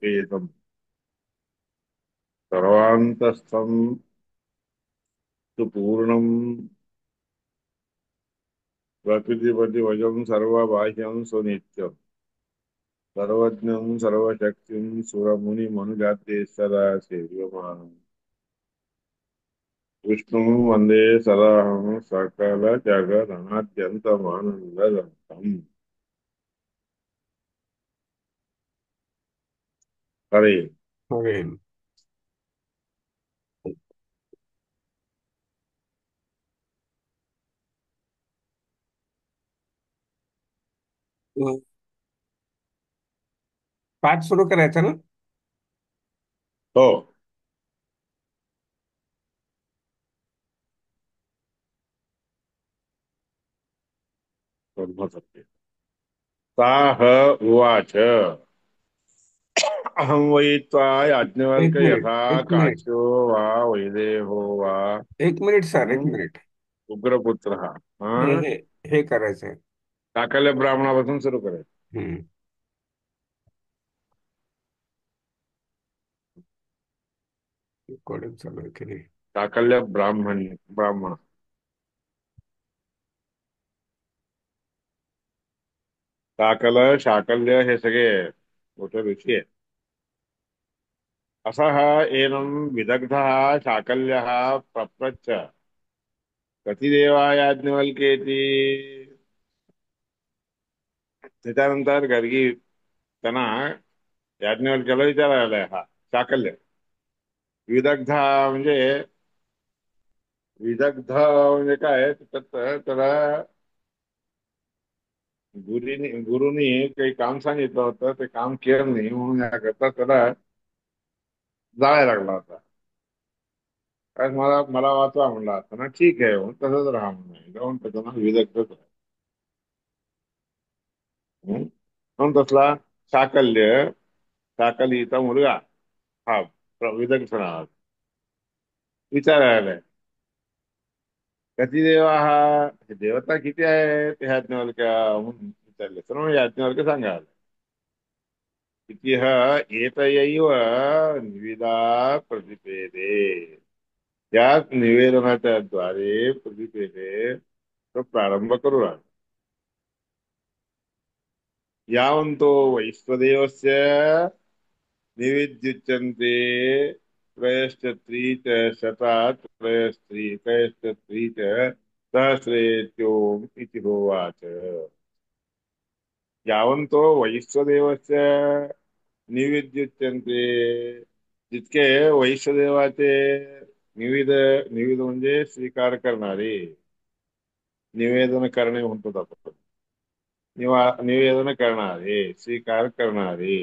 एतम् सर्वान्तस्थं तु पूर्णं प्रकृतिपतिवजं सर्वबाह्यं सुनित्यम् सर्वज्ञं सर्वशक्तिं सुरमुनिमनुजाते सदा सेव्यमानम् विष्णुं वन्दे सदाहं सकलजगदनाद्यन्तमानन्ददन्तम् हरे अगेन। पाठ सुरू करायचं ना? हो ब्रह्मसत्य साह उवाच अहं वै त्वा याज्ञवल्क एक मिनिट, यथा एक मिनिट, काश्यो वा वैदेहो वा एक मिनिट सर, एक हं? मिनिट. उग्रपुत्रः हे हं? हे हे करायचंय. टाकल्या ब्राह्मणापासून सुरू करायचं. हम्म. रेकॉर्डिंग चालू आहे की नाही? टाकल्या ब्राह्मण टाकलं शाकल्य हे सगळे मोठे ऋषी आहेत. असः एनं विदग्धः शाकल्यः प्रपृच्छ कतिदेवा याज्ञवल्क्येति. त्याच्यानंतर गर्गी त्यांना याज्ञवल्क्याला विचारायला आलाय हा शाकल्य. विदग्ध म्हणजे विदग्ध म्हणजे काय त्याच्यात त्याला गुरुनी काही काम सांगितलं होतं ते काम केलं नाही म्हणून याकरता त्याला जायला लागला होता. कारण मला मला वाचवा म्हणला असताना ठीक आहे म्हणून तसंच राहा म्हणून जाऊन त्याचं नाव विदग्धच आहे. म्हणून तसला साकल्य साकलीचा मुलगा हा विदग्ध नावाचा विचारायला कधी देवा हा देवता किती आहेत ह्या याज्ञवल्क्या म्हणून विचारले तर मग याज्ञवल्क्य सांगायला किती ह एतयैव निविदा प्रतिपेदे त्याच निवेदनाच्या द्वारे प्रतिपेदे तो प्रारंभ करू लागला. यावंतो वैश्वदेवस्य निविद्युच्यन्ते त्रयश्च च शतात् त्रयश्च सहस्रेत्योम इति होवाच. यावंतो वैश्वदेवस्य निविद्युच्यन्ते जितके वैश्वदेवाचे निविद निविद म्हणजे स्वीकार करणारे निवेदन करणे म्हणतो आपण निवेदन करणारे स्वीकार करणारे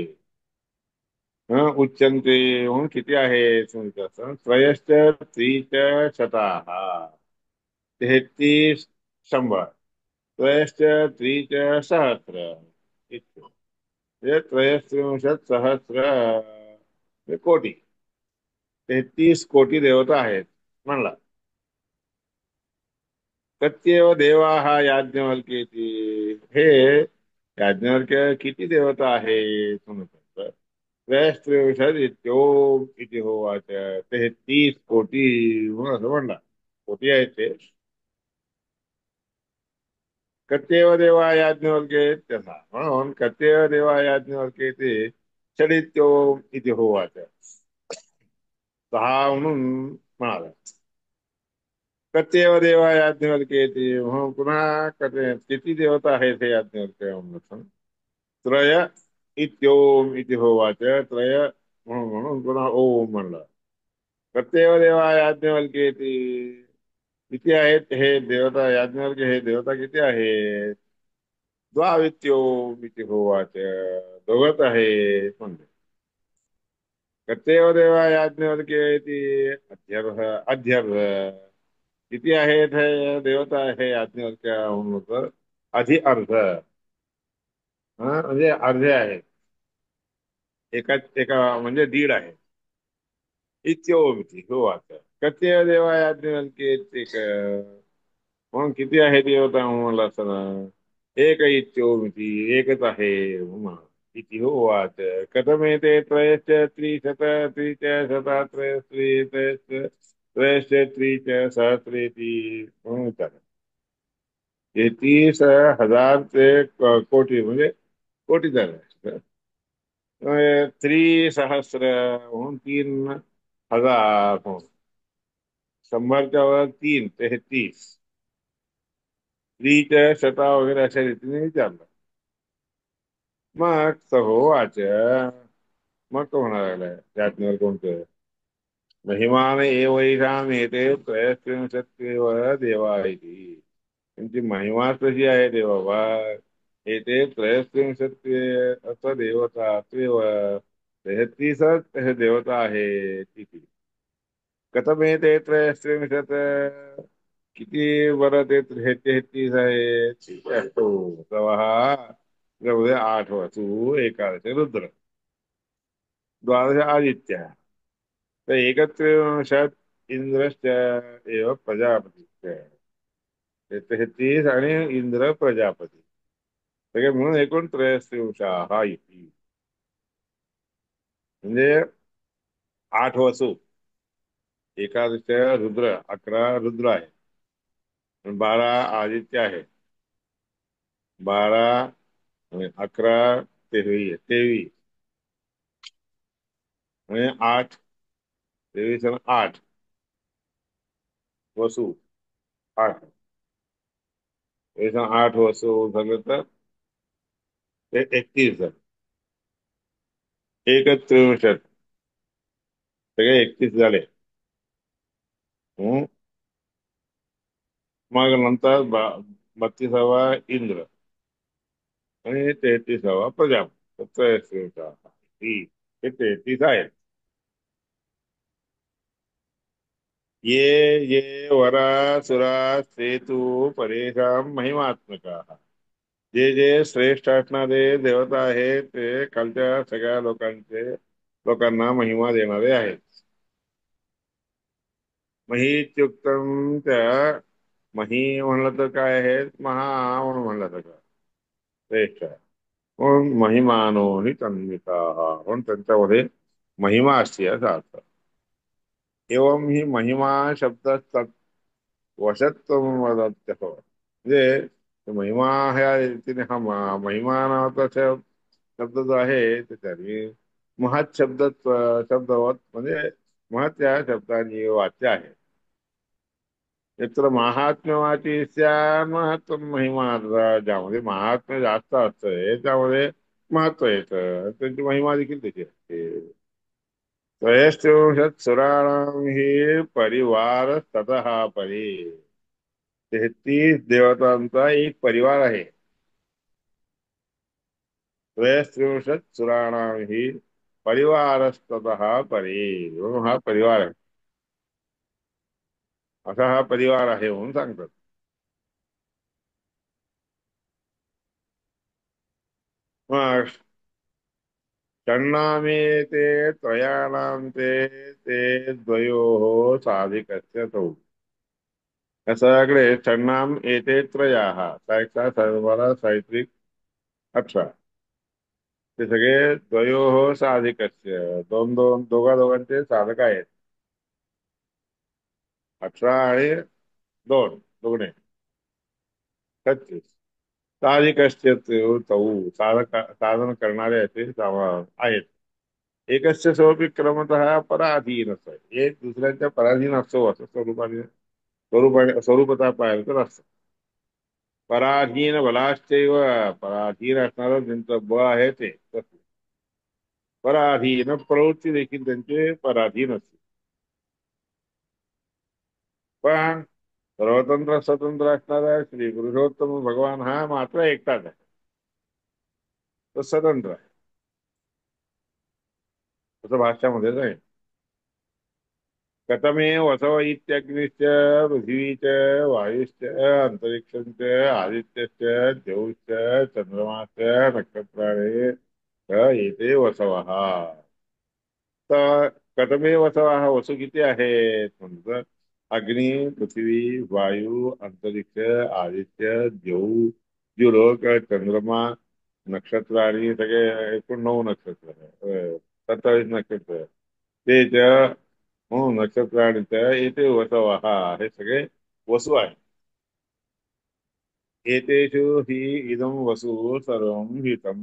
उच्चन्ते म्हणून किती आहे त्रयश्च त्रीच शताः 33 100 त्रयश्च त्रीच सहस्र इत्येवम्. हे त्रयस्त्रिंशत् सहस्र हे कोटी 33 कोटी देवता आहेत म्हणला. प्रत्येव देवाः याज्ञवल्क्येति हे याज्ञवल्क्य किती देवता आहेत म्हणतात. त्रयस्त्रिंशत् इत्योम इति होवाच 33 कोटी म्हणून असं म्हणला. कोटी आहेत ते कत्येव देवा याज्ञवल्क्ये त्यथा म्हणून कत्येव देवा याज्ञवल्क्येति षडित्योम इति होवाच 6 म्हणून म्हणाला. कत्येव देवा याज्ञवल्क्येति म्हणून पुन्हा किती देवता आहेत हे याज्ञवल्क्य म्हणून त्रय इत्योम इति होवाच त्रय म्हणून पुन्हा ओम म्हणला. कत्येव देवा याज्ञवल्क्येति किती आहेत हे देवता याज्ञवल्क्य हे देवता किती आहेत द्वावित्योम इति होवाच दोघच आहे म्हणले. कत्येव देवा याज्ञवल्क्येति अध्यर्थ अध्यर्थ किती आहेत हे देवता हे याज्ञवल्क्य म्हणून होतं अधि अर्ध म्हणजे अर्धे आहेत एका एका म्हणजे दीड आहे इत्योमिती हो आता कथ्य देवा याज्ञवल्क्येति म्हणून किती आहे देवता म्हणून असताना एक इत्योमिती एकच आहे म्हणून इति उवाच कथमेते त्रयश्च त्रिशत त्रि च शता त्रयस्त्रि त्रयश्च त्रि च सहस्रेति म्हणून विचारलं. हे 30,000 ते कोटी म्हणजे कोटी झाले. त्रिसहस्र म्हणून 3,000 म्हणून 100च्या वर 3 ते 30 त्रिच्या शता वगैरे अशा रीतीने विचारलं. मग सहोवाच मग तो म्हणायला लागलाय त्यातनं कोणतं महिमान एवैषाम येते त्रयस्त्रिंशत्तेव देवा इति. त्यांची महिमा कशी आहे रे बाबा. येते त्रयस्त्रिंशत्ते असं देवता त्रेव 33च हे देवता आहे तिथे. कथमेते त्रयस्त्रिंशत् किती बरं ते 33 आहे ठीक आहे तो तेव्हा जाऊ दे 8 वाचू एकादश रुद्र द्वादश आदित्य तर एकत्रिंशात इंद्रश्च एव प्रजापती 33 आणि इंद्र प्रजापती सगळे म्हणून एकूण त्रयस्त्रिंशा हा इति. म्हणजे 8 वसू एकादश रुद्र 11 रुद्र आहे आणि 12 आदित्य आहे 12 आणि 11 तेवीस आणि 8 23 आणि 8 वसू 8 तेवीस आणि 8 वसू झालं तर ते 31 झालं. एकच त्रिंशत सगळे 31 झाले. हम्म. मग नंतर 32वा इंद्र आणि 33वा प्रजापती त्रयस्त्रिंशा हे 33 आहेत. ये ये वरा सुरा सेतु परेशां महिमात्मका. जे जे श्रेष्ठ असणारे देवता आहेत ते खालच्या सगळ्या लोकांना महिमा देणारे आहेत. महीत्युक्तम त्या मही म्हणलं तर काय आहे महा म्हणून म्हणलं तर काय श्रेष्ठ आहे. म्हणून महिमानो हि तन्विता म्हणून त्यांच्यामध्ये महिमा असते असा अर्थ. एवं ही महिमा शब्द वशत्व म्हणजे महिमा ह्या रीतीने हा महिमा नावाचा शब्द जो आहे त्याच्याने महत् शब्दवत म्हणजे महत् या शब्दाने वाच्य आहे. यत्र महात्म्यवाची स्यान् महत्व महिमा ज्यामध्ये महात्म्य जास्त असतंय त्यामध्ये महत्व येतं त्यांची महिमा देखील त्याची असते. त्रयस्त्रिंशत् सुराणां हि परिवार ततः परी. 33 देवतांचा एक परिवार आहे. त्रयस्त्रिंशत् सुराणां हि परिवारस्ततः परी म्हणून हा परिवार आहे. असा हा परिवार आहे म्हणून सांगतात. मग षण्णामे ते त्रयाणां ते द्वयोः साधिकस्य तौ. या सगळे षण्णाम एते त्रयाः सायका सर्वाला साहित्रिक 18 ते सगळे द्वयोः साधिकस्य दोघांचे साधक आहेत. 18 आणि 2 दोघे 36 साधिकस्य तौ साधन करणारे असे आहेत. एकस्य सोपी क्रमतः पराधीनच आहे एक दुसऱ्यांच्या पराधीन असतो असं स्वरूपता पाहिलं तर असतं. पराधीन बलाश्चैव पराधीन असणारं ज्यांचं बळ आहे ते तसं. पराधीन प्रवृत्ती देखील त्यांचे पराधीन असते. पण सर्वतंत्र स्वतंत्र असणारा श्री पुरुषोत्तम भगवान हा मात्र एकटाच आहे. तो स्वतंत्र आहे तसं भाष्यामध्येच आहे. कथमे वसव इत्यग्निश्च पृथिवीच वायुश्च अंतरिक्षंच आदित्यश्च द्यौश्च चंद्रमाश्च नक्षत्राणे येते वसवः. तर कथमे वसवः वसू किती आहेत म्हणतात. अग्नी पृथ्वी वायू अंतरिक्ष आदित्य द्यौ द्युलोक चंद्रमा नक्षत्र आणि सगळे एकूण 9 नक्षत्र आहे. 27 नक्षत्र ते म्हणून नक्षत्र आणि येते वसवा हा हे सगळे वसू आहे. एतेषु हि इदं वसु सर्वं हितम.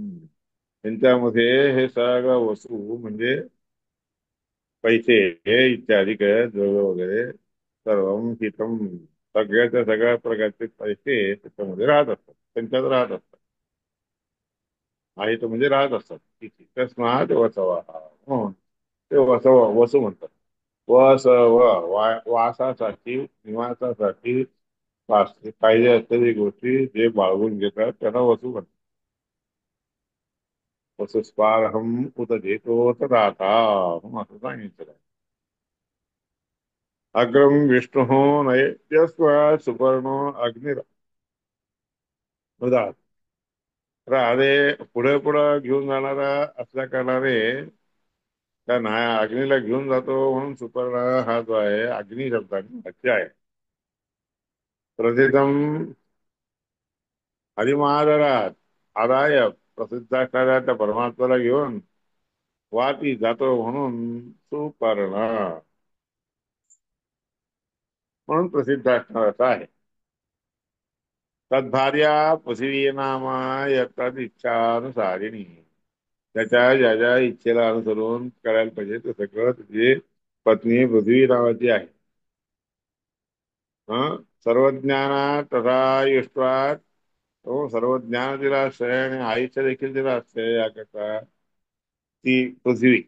त्यांच्यामध्ये हे सगळं वस्तू म्हणजे पैसे हे इत्यादी काय द्रव्य वगैरे सर्व हितम सगळ्याच्या सगळ्या प्रकारचे पैसे त्याच्यामध्ये राहत असतात, त्यांच्यात राहत असतात. आहे तर म्हणजे राहत असतात. ठीक आहे. तस्मात वसवा म्हणून ते वसवा वसू म्हणतात. वसव वासासाठी निवासासाठी पाहिजे असलेली गोष्टी जे बाळगून घेतात त्यांना वसू म्हणतात. वसुस्पारहम उत जेतो तदाता म्हणून असं सांगितलं. अग्रम विष्णु नैत्यस्व सुपर्णो अग्निर उदा. तर अरे पुढे पुढे घेऊन जाणारा असल्या कारणाने त्या अग्नीला घेऊन जातो म्हणून सुपर्ण हा जो आहे अग्नी शब्दाने वाच्य आहे. प्रथितम हरिमहादरात आदाय प्रसिद्ध असणाऱ्या त्या परमात्म्याला घेऊन वाती जातो म्हणून सुपर्ण म्हणून प्रसिद्ध असणार असा आहे. तद्भार्या पृथ्वी नामा यत्तद इच्छानुसारिणी. त्याच्या ज्या ज्या इच्छेला अनुसरून करायला पाहिजे ते सगळं तुझी पत्नी पृथ्वी नावाची आहे. हं सर्वज्ञाना तथा युष्टात. तो सर्व ज्ञान दिला असते आणि आयुष्य देखील दिला असते याकरता ती पृथ्वी.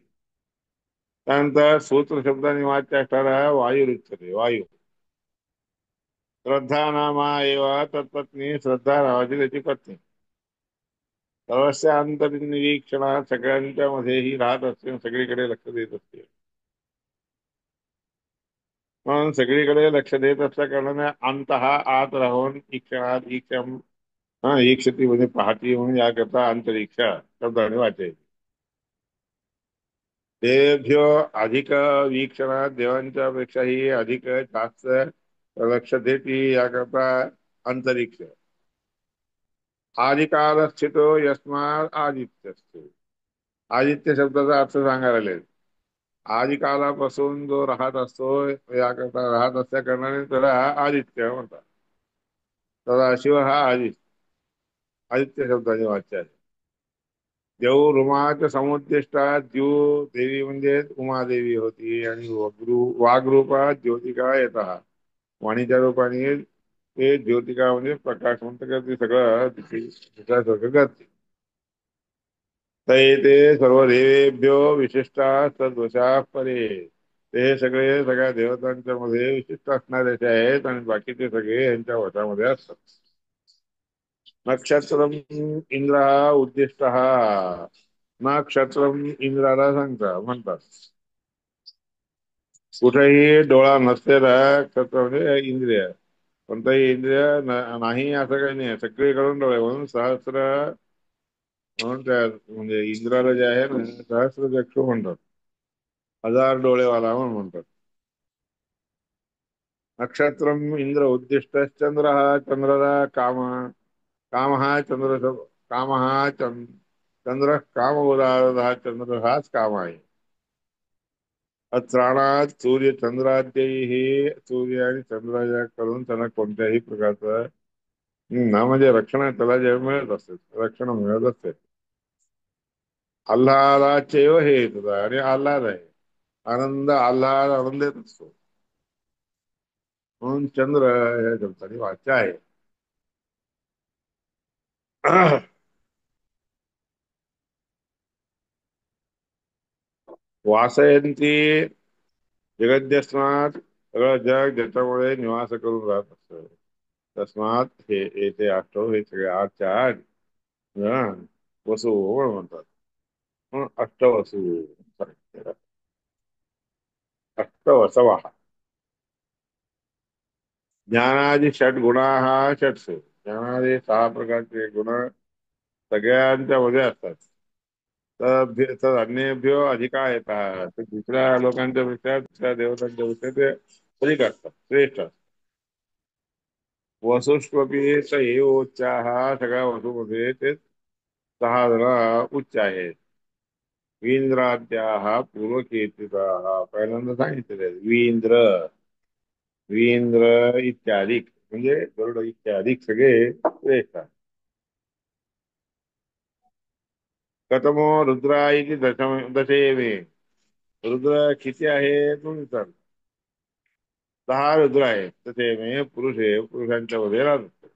त्यानंतर सूत्र शब्दाने वाच्य असणारा वायू उच्चते वायू. श्रद्धा नामा एवा तत्पत्नी श्रद्धा नावाची त्याची पत्नी. सर्वस्व अंतर्निरीक्षणात सगळ्यांच्या मध्येही राहत असते आणि सगळीकडे लक्ष देत असते. म्हणून सगळीकडे लक्ष देत असल्या कारणाने अंत हा आत राहून ईक्षणात ईक्षम हा ईक्षती म्हणजे पाहती म्हणून याकरता अंतरिक्ष शब्दाने वाचायचे. देवेभ्यो अधिक वीक्षणात देवांच्या पेक्षाही अधिक जास्त लक्ष देती याकरता अंतरिक्ष. आदिकाल स्थितो यस्मात आदित्य असतो. आदित्य शब्दाचा अर्थ सांगायला लागले. आदि कालापासून जो राहत असतो याकरता राहत असल्या कारणाने त्याला आदित्य म्हणतात. सदाशिव हा आदित्य शब्दाचे वाच्य आहे. देव रुमाच्या समुद्दिष्टात जीव देवी म्हणजे उमादेवी होती आणि वाघरूपात ज्योतिका येतात. वाणीच्या रूपाने ते ज्योतिका म्हणजे प्रकाशवंत करते सगळं करते. ते सर्व देवेभ्यो विशिष्टा सदवशा परे. ते सगळे सगळ्या देवतांच्या मध्ये विशिष्ट असणारे आहेत आणि बाकीचे सगळे यांच्या वशामध्ये असतात. नक्षत्रम इंद्र उद्दिष्ट नक्षत्रम इंद्राला सांगता म्हणतात. कुठेही डोळा नसलेला नक्षत्र म्हणजे इंद्रिय. कोणताही इंद्रिय नाही असं काही नाही सगळीकडून डोळे म्हणून सहस्र म्हणून त्या म्हणजे इंद्राला जे आहे ना सहस्र चक्षु म्हणतात. हजार डोळेवाला म्हणून म्हणतात. नक्षत्रम इंद्र उद्दिष्ट चंद्र हा चंद्राला काम. काम हा काम हा चंद्र काम उदाहरण हा चंद्र हाच काम आहे. अत्राणात सूर्य चंद्राद्यही सूर्य आणि चंद्राच्या करून त्यांना कोणत्याही प्रकारचं ना म्हणजे रक्षण त्याला जे मिळत असते रक्षण मिळत असते. आल्हादाचे हे तुझा आणि आल्हाद आहे. आनंद आल्हाद आनंद येत असतो. म्हणून चंद्र या शब्दाने वाच्य आहे. वासयंती जगद्यस्मात सगळं जग ज्याच्यामुळे निवास करून राहत असत. तस्मात हे येथे आठव हे सगळे आठच्या आठ वसू म्हणतात. म्हणून अष्टवसू अष्टवसवा. ज्ञानादि षट गुणा हा षटसु. ज्ञानादि 6 प्रकारचे गुण सगळ्यांच्या मध्ये असतात. तर अन्यभ्यो अधिका येतात ते दुसऱ्या लोकांच्या पेक्षा दुसऱ्या देवतांच्या पेक्षा ते अधिक असतात श्रेष्ठ असतात. वसुष्वपी स एव उच्चाः सगळ्या वसूमध्ये तेच सहा जण उच्च आहेत. वींद्राद्याः पूर्वकेतिताः पहिल्यांदा सांगितलेले आहेत. वींद्र, वींद्र इत्यादी म्हणजे गरुड इत्यादी सगळे श्रेष्ठ आहेत. कथमो रुद्रा इति दशेवे. रुद्र किती आहे तो विचार. 10 रुद्र आहेत दशेमे पुरुषे पुरुषांच्या मध्ये राहतात.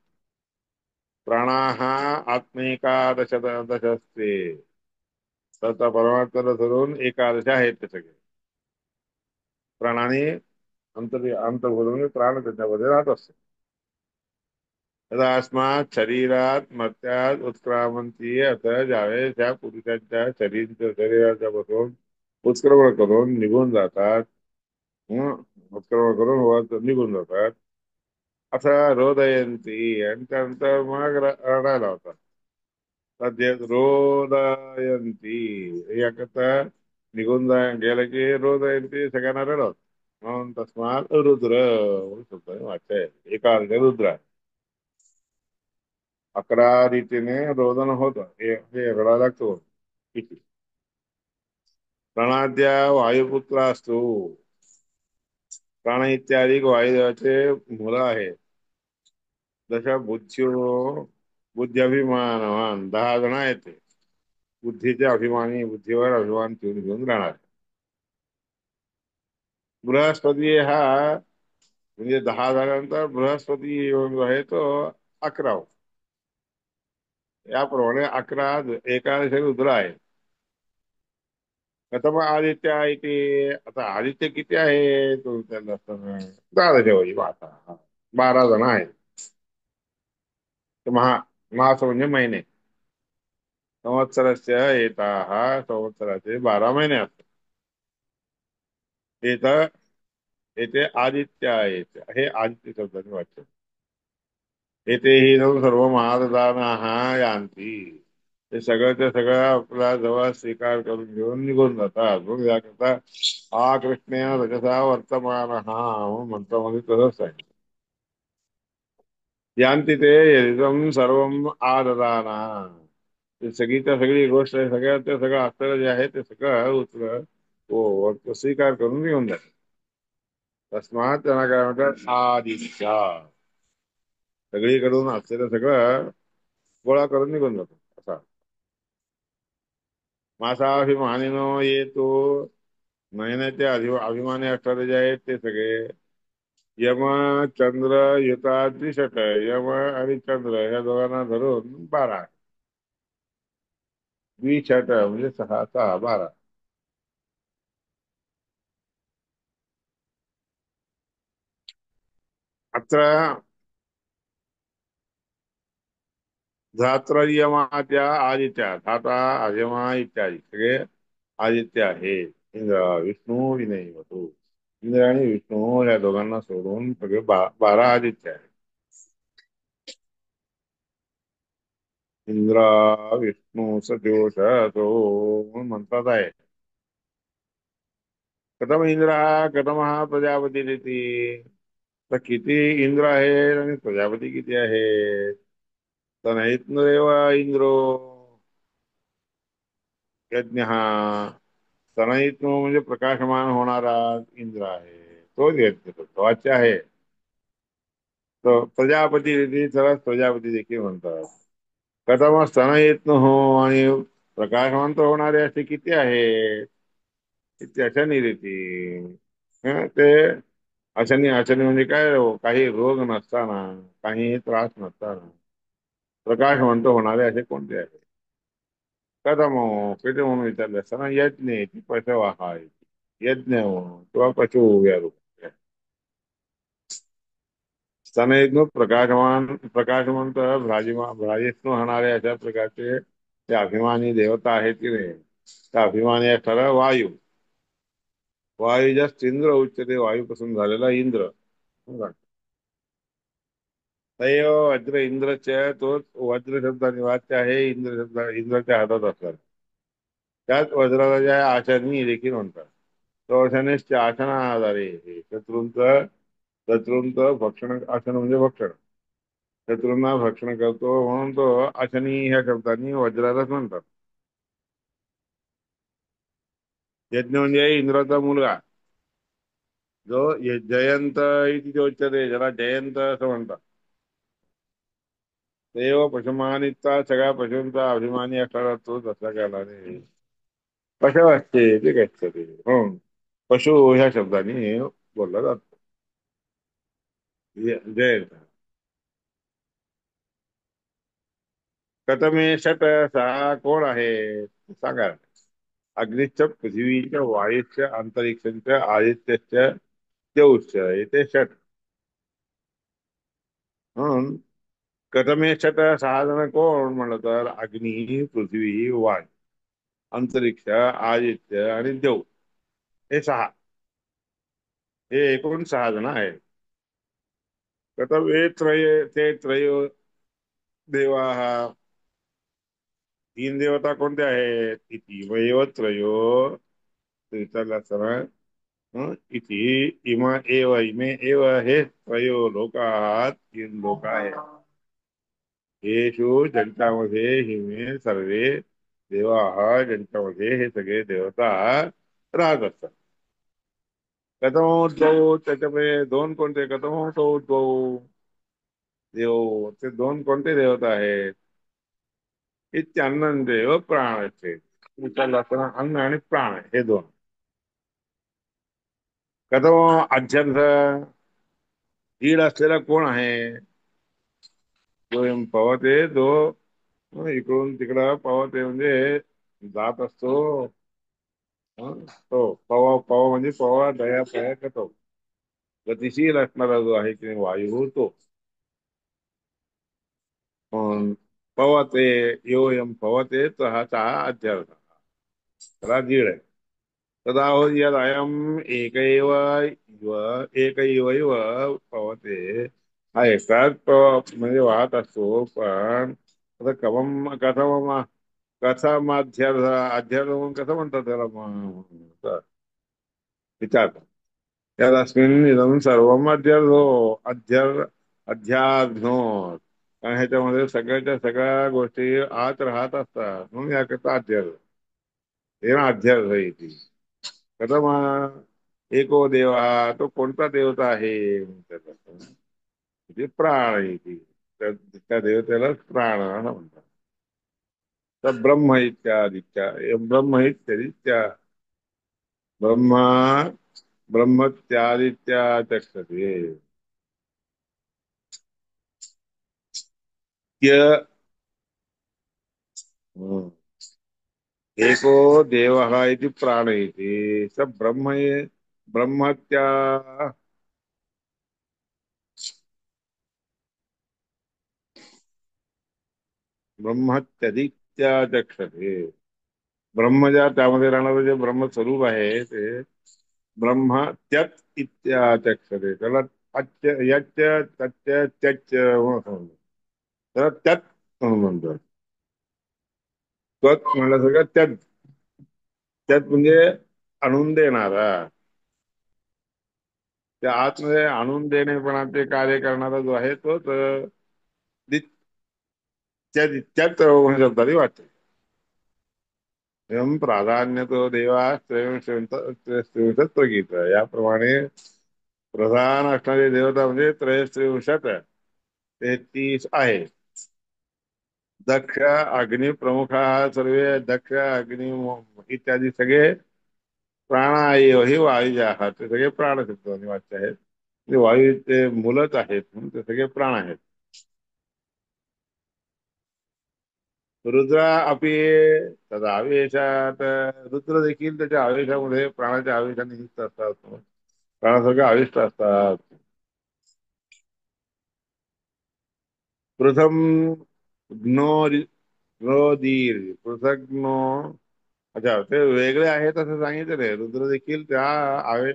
प्राणाः आत्मेकादश दशस्ते. तथा परमात्म्याला धरून एकादश आहेत ते सगळे प्राणाने अंतर्भूत प्राण त्याच्यामध्ये राहत असते. तदास्मात शरीरात मर्त्यात उत्क्रामंती आता ज्यावेळेस त्या पुरुषांच्या शरीराच्या पासून उत्क्रमण करून निघून जातात. हं, उत्क्रमण करून निघून जातात. असं रोदयंती आणि त्यानंतर मग रडायला होतात. सध्या रोदयंती याकरता निघून गेलं की रोदयंती सगळ्यांना रडत म्हणून तस्मात रुद्र म्हणून शब्दाने वाचाय एका अर्थ रुद्र आहे. 11 रीतीने रोदन होतं हे रडायला लागतो किती. प्राणाद्या वायुपुत्र असतो. प्राण इत्यादी वायुदेवाचे मुलं आहेत. जशा बुद्धी अभिमानवान 10 जण आहेत ते. बुद्धीचे अभिमानी बुद्धीवर अभिमान ठेवून घेऊन राहणार. बृहस्पती हा म्हणजे 10 झाल्यानंतर बृहस्पती योग आहे तो 11. याप्रमाणे 11 एकादश रुद्र आहे. प्रथम आदित्य आहे ते. आता आदित्य किती आहे तो विचारला असताना 10 ठेवायची आता 12 जण आहेत. तर मास म्हणजे महिने. संवत्सरस्य एताः संवत्सराचे 12 महिने असतात. इथं येथे आदित्य आहेत हे आदित्य शब्दाने वाटतं. येथे हि सर्व महादानाः यांती. ते सगळं सगळं आपला जवळ स्वीकार करून घेऊन निघून जातात. मग याकरता हा कृष्ण रजसा वर्तमान हा मंत्रामध्ये तसंच आहे. यांती ते यदिदं सर्वम आददाना. ते सगळीच्या सगळी गोष्ट आहे सगळ्यात ते सगळं असलेलं जे आहे ते सगळं उचल हो स्वीकार करून घेऊन जातात. तस्मात त्यांना काय म्हणतात आदित्य. सगळीकडून असलेलं सगळं गोळा करून निघून जातो असा. मासाभिमानीनो येतो. महिन्याचे अभिमानी असणारे जे आहेत ते सगळे यम चंद्र युता द्विषट. यम आणि चंद्र या दोघांना धरून 12. द्विषट म्हणजे 6 6 12. अत्र धात्रयमात्या आदित्य धाता अजमा इत्यादी सगळे आदित्य आहे. इंद्र विष्णू विनयवतू. इंद्र आणि विष्णू या दोघांना सोडून सगळे 12 आदित्य आहे. इंद्र विष्णू सजोष तो म्हणतात आहे. कथम इंद्र कथम हा प्रजापती देती. तर किती इंद्र आहेत आणि प्रजापती किती आहेत. तर नाहीत नरेव इंद्रो यज्ञ हा. सनयित्व म्हणजे प्रकाशमान होणारा इंद्र आहे तोच यज्ञ करतो वाच्य आहे. तो प्रजापती देती त्याला प्रजापती देखील म्हणतात. कथम स्तनयित्व हो आणि प्रकाशवंत होणारे असे किती आहेत. त्याच्या निर्मिती ते अशनी अशनी म्हणजे काय काही रोग नसताना काही त्रास नसताना प्रकाशवंत होणारे असे कोणते आहेत. कदम किती म्हणून विचारले असताना यज्ञ ती पशवाहा यज्ञ किंवा पशु या रूपात. स्तनयज्ञ प्रकाशमान प्रकाशवंत भ्राजिष्णू होणारे अशा प्रकारचे ते अभिमानी देवता आहेत की नाही. त्या अभिमानी असणारा वायू. वायुजास्त इंद्र उच्चते वायूपासून झालेला इंद्र. तैव वज्र इंद्रच्या तोच वज्र शब्दाने वाच्य आहे. इंद्र शब्द इंद्राच्या हातात असतात. त्याच वज्राला ज्या आचरणी देखील म्हणतात. तो अशानेच आचना आधारे शत्रूंच शत्रूंच भक्षण आसन म्हणजे भक्षण. शत्रूंना भक्षण करतो म्हणून तो अशनी ह्या शब्दांनी वज्रालाच म्हणतात. यज्ञ म्हणजे इंद्राचा मुलगा, जो जयंत इति उच्यते, ज्याला जयंत असं म्हणतात. देव पशुमानिता, सगळ्या पशूंचा अभिमानी असणारा तो दसऱ्या कालाने पशु असते ते गच्छते. हो, पशु ह्या शब्दाने बोलला जातो. जयंत. कथमे षट, सहा कोण आहे सांगा. अग्निश्च, पृथ्वीच्या, वायूच्या, अंतरिक्षाच्या, आदित्यच्या, देऊच्या, येथे षट. म्हणून कथमे षट, सहा जण कोण म्हणलं तर अग्नी, पृथ्वी, वायू, अंतरिक्ष, आदित्य आणि देव, हे सहा. हे एकूण सहा जण आहेत. कथम हे त्रय, ते त्रयो देवा, तीन देवता कोणते आहेत? इति वैव त्रयो, विचारला असताना इति इमा एव, इमे एव, हे त्रयो लोकात, तीन लोक आहेत. येषु ज्यांच्यामध्ये हिमे सर्वे देवा, ज्यांच्यामध्ये हे सगळे देवता राहत असतात. कथमोद्भव, त्याच्यामध्ये दोन कोणते? कथमोतो उद्भव देव, ते दोन कोणते देवता आहेत? इत्यान्न देव प्राणाचे. विचारला असताना अन्न आणि प्राण हे दोन. कथम अध्यर्थ, दीड असलेला कोण आहे? जो पवते, जो इकडून तिकडं पवते म्हणजे जात असतो. तो पवा, पवा म्हणजे पवा दया पया करतो. गतिशील असणारा जो आहे की वायू, तो पवते. योयम पवते, तर हा अध्यर्थ, त्याला दीड आहे. तदा हो यद अयम एक इव पवते, हा एकाच म्हणजे वाहत असतो. पण आता कथम, कसा अध्यर्थ, अध्यर्थ म्हणून कसं म्हणतात त्याला विचार. त्यास्मिन् इदं सर्वम् अध्यर्थो, अध्यात्मो, कारण ह्याच्यामध्ये सगळ्याच्या सगळ्या गोष्टी आत राहत असतात, म्हणून याकरता अध्यर्थ, हे ना अध्यर्थ येते. कथम एको देवा, तो कोणता देवता आहे म्हणतात. म्हणजे प्राण येते, त्या देवतेला प्राण असं म्हणतात. तर ब्रह्म इत्यादित्या, ब्रह्म इत्यादित्या, ब्रह्मा, ब्रह्मत्यादित्या चक्षते. य एको देवः इति प्राण इति स ब्रह्म, ब्रह्मत्या, ब्रह्मत्यदित्या चक्षते. ब्रह्म ज्या त्यामध्ये राहणारं जे ब्रह्मस्वरूप आहे ते ब्रह्म त्यात इत्या चक्षते. त्याला अच्य, यच्य, तच्य, त्यच्य म्हणून सांगतात. त्याला त्यात म्हणून म्हणतात. त्वत म्हणलं सगळं त्यात, त्यात म्हणजे आणून देणारा, त्या आतमध्ये आणून देणेपणाचे कार्य करणारा जो आहे तोच त्यात शब्दाने वाटते. एवं प्राधान्य तो देवा त्रयस्त्रिंशत्, याप्रमाणे प्रधान असणारे देवता म्हणजे त्रयस्त्रिंशत्, 33 आहे. दक्ष, अग्नि प्रमुख, सर्वे दक्ष, अग्नि इत्यादी सगळे प्राणाय ही वायू आहात, ते सगळे प्राणशब्द वाच्य आहेत. ते वायूचे मूलच आहेत म्हणून ते सगळे प्राण आहेत. रुद्र अपि तदा आवेशात, रुद्र देखील त्याच्या आवेशामध्ये प्राणाच्या आवेशाने युक्त असतात, प्राणासारखे आविष्ट असतात. प्रथम ज्ञो, दीर पृथग्नो, अच्छा ते वेगळे आहेत असं सांगितलं. रुद्र देखील त्या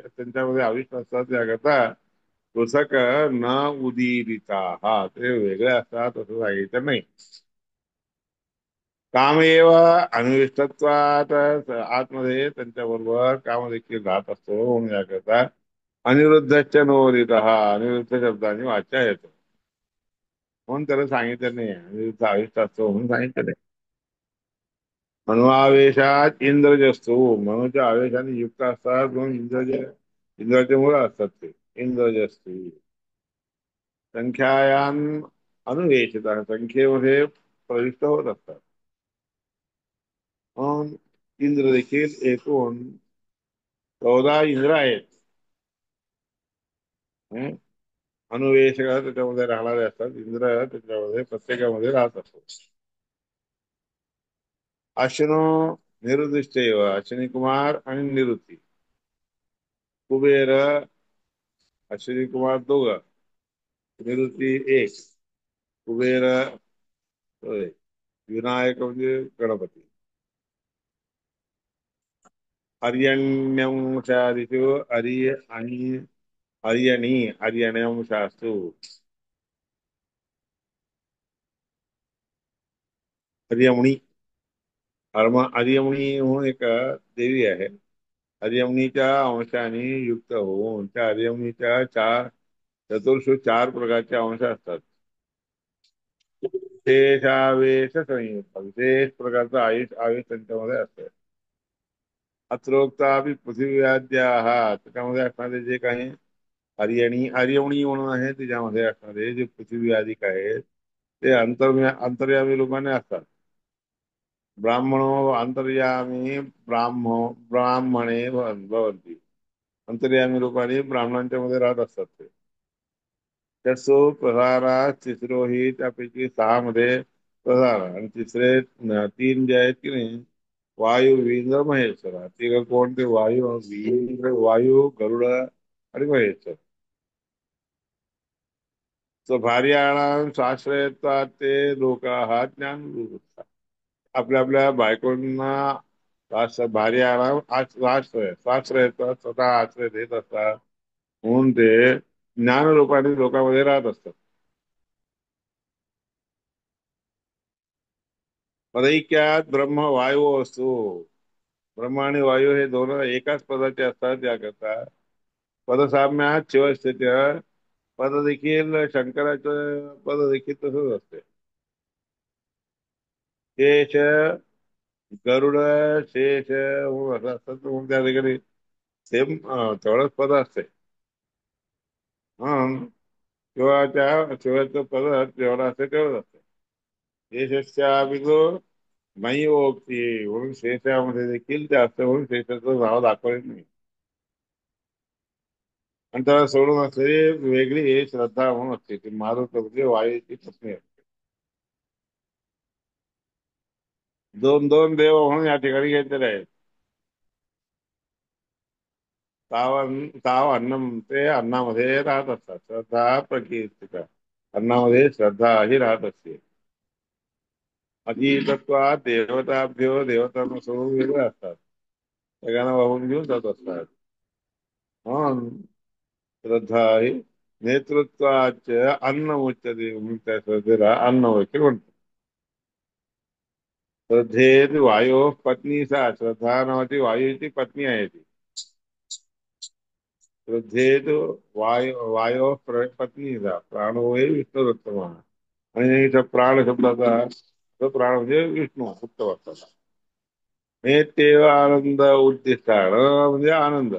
त्यांच्यामध्ये आविष्ट असतात, त्याकरता पृथक न उदीरिता, हा ते वेगळे असतात असं सांगितलं नाही. कामएव अनिविष्टत्वात, आतमध्ये त्यांच्याबरोबर काम देखील राहत असतो म्हणून याकरता. अनिरुद्धच्या, नवोदित, हा अनिरुद्ध शब्दाने वाचा येतो. म्हणून त्याला सांगितलं नाही म्हणजे 22 असतो म्हणून सांगितलं नाही. मनोआवेशात इंद्रजस्तु, मनोच्या आवेशाने युक्त असतात म्हणून इंद्राचे मुलं असतात ते इंद्रजस्तु. संख्यायान अनुवेशित, संख्येमध्ये प्रविष्ट होत असतात. म्हणून इंद्र देखील एकूण 14 इंद्र आहेत. हं? अनुवेशक त्याच्यामध्ये राहणारे असतात इंद्र, त्याच्यामध्ये प्रत्येकामध्ये राहत असतो. अश्विनो निरुद्धिष्टैव, अश्विनी कुमार आणि निवृत्ती. कुबेर, अश्विनी कुमार दोघं, निवृत्ती एक. कुबेर होय. विनायक म्हणजे गणपती. अर्यण्यंशादिषु अर्य आणि अर्यणी, अर्यण्यंशास्तु. अर्यमणी, अर्यमणी म्हणून एक देवी आहे. अर्यमणीच्या अंशाने युक्त होऊन त्या अर्यमणीच्या चतुर्षु 4 प्रकारचे अंश असतात. विशेषावेश संयुक्त, विशेष प्रकारचा आवेश त्यांच्यामध्ये असतो. अत्रोक्तापि पृथ्वीवाद्या आहात, त्याच्यामध्ये असणारे जे काही आर्यमणी म्हणून आहे त्याच्यामध्ये असणारे जे पृथ्वी अधिक आहेत ते अंतर्यामी रूपाने असतात. ब्राह्मणो अंतर्यामी ब्राह्मणे भवन्ति, अंतर्यामी रूपाने ब्राह्मणांच्या मध्ये राहत असतात ते. त्यासो प्रसारा तिसरो ही त्यापैकी 6 मध्ये प्रसार आणि तिसरे 3 जे आहेत की नाही, वायू वींद्र महेश्वर. तिघ कोण ते वायू वायू गरुड आणि महेश्वर. भार्याणाम स्वाश्रयत्वात् ते लोक हा ज्ञान विवृत्ता. आपल्या आपल्या बायकोंना भार्याणाम स्वाश्रयत्वात् स्वतः आश्रय देत असतात म्हणून ते ज्ञान रूपाने लोकांमध्ये राहत असतात. पदैक्यात ब्रह्म वायू असतो. ब्रह्म आणि वायू हे दोन एकाच पदाचे असतात याकरता पदसाम्यात शिवस्थित. पद देखील शंकराचं पद देखील तसंच असते. शेष, गरुड, शेष असं असतात म्हणून त्या ठिकाणी सेम तेवढंच पद असते. म्हणून किंवा त्या शिवाचं पद जेवढं असते तेवढंच असते. शेषच्या बिगो नाही ओळखती म्हणून शेषामध्ये देखील ते असते म्हणून शेषाचं नाव दाखवले नाही. आणि त्याला सोडून असलेली वेगळी श्रद्धा म्हणून असते ती मारुत म्हणजे वायूची पत्नी असते. दोन दोन देव म्हणून या ठिकाणी घेतलेले आहेत. ताव अन्नम, ते अन्नामध्ये राहत असतात. श्रद्धा प्रकीर्तिका, अन्नामध्ये श्रद्धा ही राहत असते. अधीतत्वात देवताभ्यो, देवतांना सोडून वेगळे असतात, सगळ्यांना वाहून घेऊन जात असतात. म्हणून श्रद्धा ही नेतृत्वाच अन्न उच्चते म्हणून त्या श्रद्धेला अन्न वगैरे म्हणतात. श्रद्धेत वायो पत्नी सा, श्रद्धा नावाची वायूची पत्नी आहे ती. श्रद्धेत पत्नी सा प्राणो हे विष्णुरुत्तम. आणि इथं प्राण शब्दाचा तो प्राण म्हणजे विष्णू उत्तम असतात. हे तेव आनंद उद्दिष्टान म्हणजे आनंद.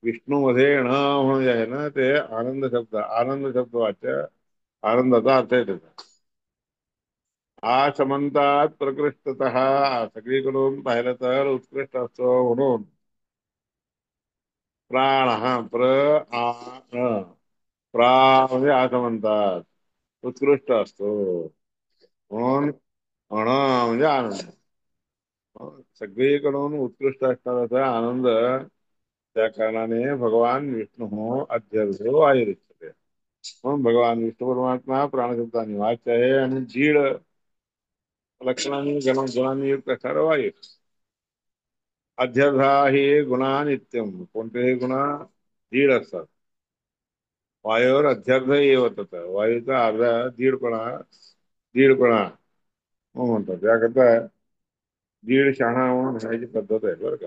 विष्णू मध्ये ण म्हणून जे आहे ना ते आनंद शब्द, आनंद शब्द वाच्य आनंदाचा अर्थ आहे त्याचा. हा समंतात प्रकृष्टत, सगळीकडून पाहिलं तर उत्कृष्ट असतो म्हणून प्राण हा आ ण. प्रा म्हणजे असं म्हणतात उत्कृष्ट असतो म्हणून अण म्हणजे आनंद. सगळीकडून उत्कृष्ट असणारा आनंद त्या कारणाने भगवान विष्णू अध्यर्थ वायुरिच्यते. म्हणून भगवान विष्णू परमात्मा प्राणशब्दाने वाच्य आहे आणि जीड लक्षणांनी गुणांनी युक्त असणारा वायू. अध्यर्था ही गुणा नित्यम, कोणतेही गुण दीड असतात. वायूवर अध्यर्थ येवत होता, वायूचा अर्धा दीडपणा म्हणतात. त्याकरता दीड शहाणा म्हणून म्हणायची पद्धत आहे बरं का.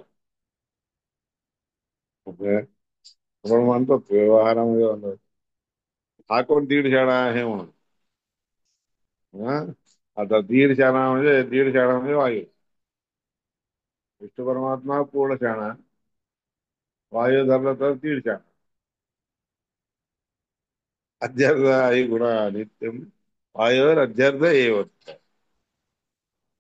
म्हणजे आपण म्हणतो व्यवहारामध्ये म्हणतो हा कोण दीड शाळा आहे म्हणून. हा. आता दीड शाणा म्हणजे दीड शाणा म्हणजे वायू. विष्णू परमात्मा पूर्ण शाणा. वायू धरला तर दीड शाणा. अध्यर्थ आई गुणा नित्यम. वायोर अध्यर्थ एव.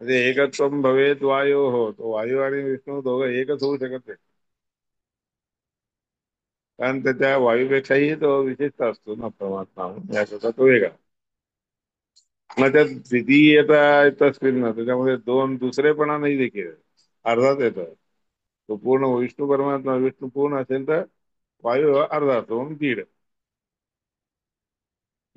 म्हणजे एकत्व भवेत वायू हो, तो वायू आणि विष्णू दोघं एकच होऊ शकत नाही. कारण त्याच्या वायूपेक्षाही तो विशिष्ट असतो ना परमात्मा, याकरता तो वेगळा. मग त्यात द्वितीयता येत असतील ना, त्याच्यामध्ये दोन दुसरेपणा नाही देखील, अर्धाच येतो. तो पूर्ण विष्णू परमात्मा विष्णू पूर्ण असेल तर वायू हा अर्धा असतो म्हणून दीड.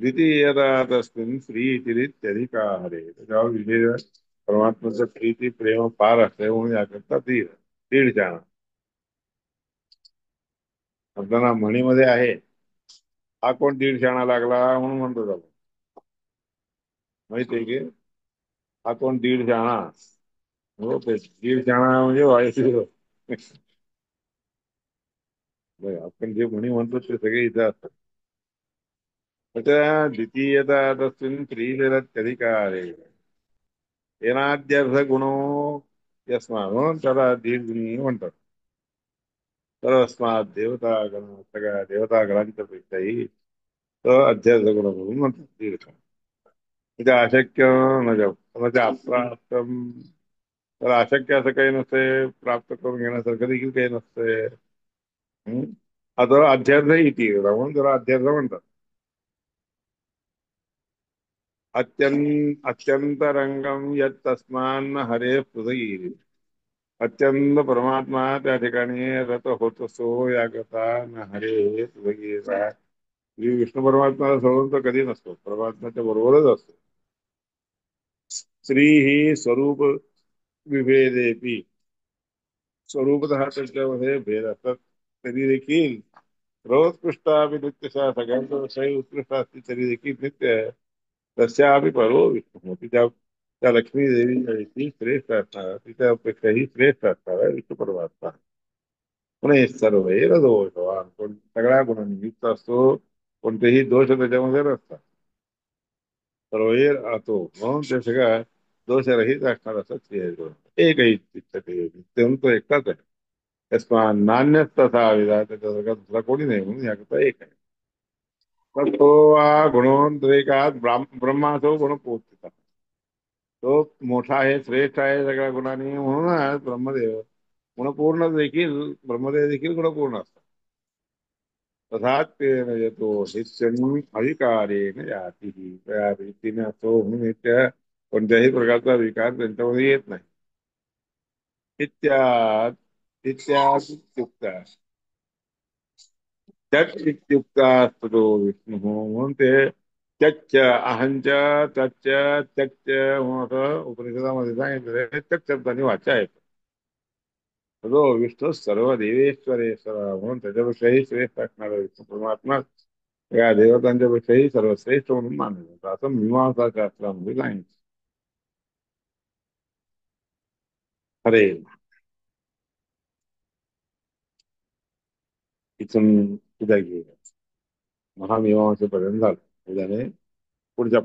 द्वितीयता तस्मिन् स्त्री इत्यधिकारे, त्याच्यावर विशेष परमात्म्याचं प्रीती प्रेम फार असते म्हणून याकरता दीड. दीड जाणं. आपल्याला म्हणीमध्ये आहे, हा कोण दीड शाणा लागला म्हणून म्हणतो त्याला. माहिती आहे की हा कोण दीड शाणा. हो ते दीड शाणा म्हणजे वायू. बघ, आपण जे म्हणी म्हणतो ते सगळे इथं असतात. त्याच्या द्वितीयता तस्मिन् स्त्रीलिरत्यधिकारे येनाद्यर्थ गुणो यस्मात्, म्हणून त्याला दीड गुणी म्हणतात. तर अस्मात देवतागण, सगळ्या देवतागणांच्या पेक्षाही तर अध्यास गुण म्हणून म्हणतात दीड. म्हणजे अशक्य म्हणजे अप्राप्त. तर अशक्य असं काही नसते, प्राप्त करून घेण्यासारखं देखील काही नसते. हम्म. आता अध्यार्थ इति म्हणून त्याला अध्यार्थ म्हणतात. अत्यंत रंगम यत तस्मान हरे हृदयी. अत्यंत परमात्मा त्या ठिकाणी रत होत असतो याकरता न हरे हृदयी. श्री विष्णू परमात्म्याला सोडून तर कधी नसतो, परमात्म्याच्या बरोबरच असतो. स्त्री ही स्वरूप विभेदेपी, स्वरूपतः त्याच्यामध्ये भेद असतात तरी देखील सर्वोत्कृष्ट नित्यशा, सगळ्यांच्या विषयी उत्कृष्ट असते तरी देखील नित्य आहे. तस्यापि परो विष्णू, तिच्या त्या लक्ष्मी देवी ती श्रेष्ठ असणार, तिच्यापेक्षाही श्रेष्ठ असणार आहे विष्णू परमात्मा. पुणे सर्व दोषवान, कोण सगळ्या गुणांनी युक्त असतो, कोणतेही दोष त्याच्यामध्ये नसतात. सर्वैर आतो म्हणून ते सगळ्या दोषरहित असणार असं ते आहे. एकही तिथे नित्यम तो एकटाच आहे. तस्मान नान्य तथा विधा, त्याच्यासारखा दुसरा कोणी नाही म्हणून याकरता एक आहे. तर तो गुणोद्रेकात ब्रह्माचो गुण पोचता. तो मोठा आहे, श्रेष्ठ आहे सगळ्या गुणांनी म्हणूनच ब्रह्मदेव गुणपूर्ण देखील, ब्रह्मदेव देखील गुणपूर्ण असतात. तथाच येतो नित्यम अधिकारेण याती, त्या रीतीने असतो म्हणून नित्य कोणत्याही प्रकारचा विकार त्यांच्यामध्ये येत नाही. इत्याद इत्यादुक्त त्याच इत्युक्ता असतो विष्णू म्हणून ते त्यच्च अहंच तच्च त्यच्च म्हणून असं उपनिषदामध्ये सांगितलेलं आहे. त्यच शब्दाने वाचा आहे. तो विष्णू सर्व देवेश्वरेश्वर म्हणून त्याच्यापेक्षाही श्रेष्ठ असणारा विष्णू परमात्मा या देवतांच्या पेक्षाही सर्वश्रेष्ठ म्हणून मानलं जातं असं मीमांसा शास्त्रामध्ये सांगितलं. अरे, इथून उद्या घेऊया. महामीमांसेपर्यंत झालं. उद्याने पुढच्या